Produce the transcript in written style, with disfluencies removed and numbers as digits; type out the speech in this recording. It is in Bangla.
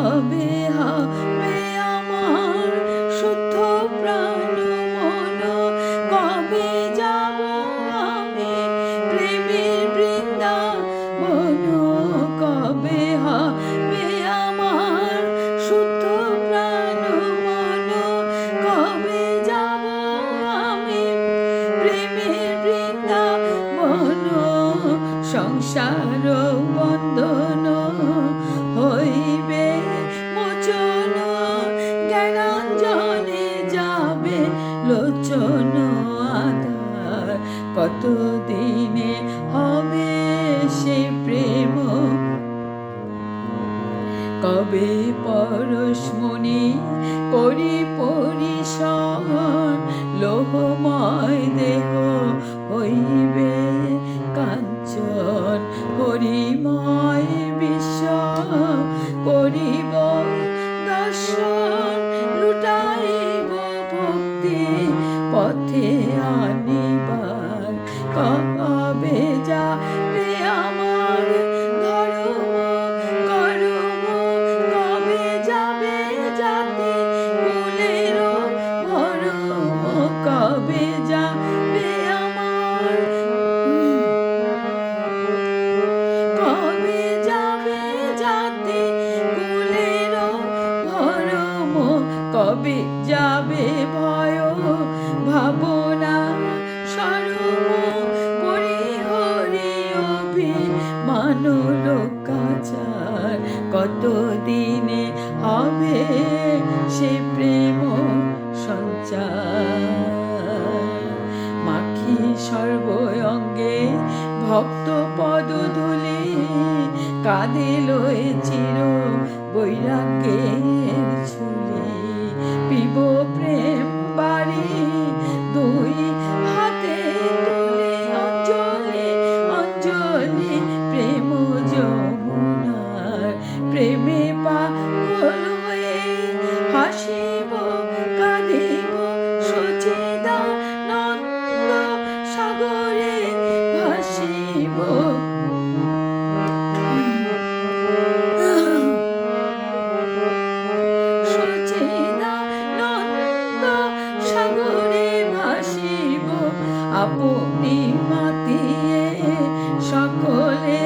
কবে হবে আমার শুদ্ধ প্রাণ মন, কবে যাব আমি প্রেমের বৃন্দাবন, কবে হবে আমার শুদ্ধ প্রাণ মন, কবে যাব আমি প্রেমের বৃন্দাবন। সংসার বন্ধন হইবে মোচন, জ্ঞানাঞ্জনে যাবে লোচন আধার, কতদিনে হবে সে প্রেম, কবে পরশমণি করি পরিশন, লোহময় দেহ হইবে কাঞ্চন, হরিময় বিশ্ব করিব দর্শন, লুটাইব ভক্তি পথে আনিবার, কবে যাবে আমার ধর্ম কর্ম, কবে যাবে জাতি কুলের ভরম, কবে যাবে আমার, কবে যাবে জাতি কুলের ভরম, কবে যাবে ভয় ভাবনা সরম, পরিহরি অভিমান লোকাচার, কতদিনে হবে সে প্রেম সঞ্চার। মাখি সর্ব অঙ্গে ভক্ত পদধূলি, কাঁধে লয়ে চির বৈরাগ্যের ঝুলি, পিব প্রেম বাড়ি দুই হাতে তুলে, অঞ্জলি অঞ্জলি প্রেম যমুনার, প্রেমে পাগল হয়ে হাসিব কাঁদিব সচিদানন্দ সাগরে ভাসিব, সচিদানন্দ সাগরে ভাসিব, আপনি মাতিয়ে সকলে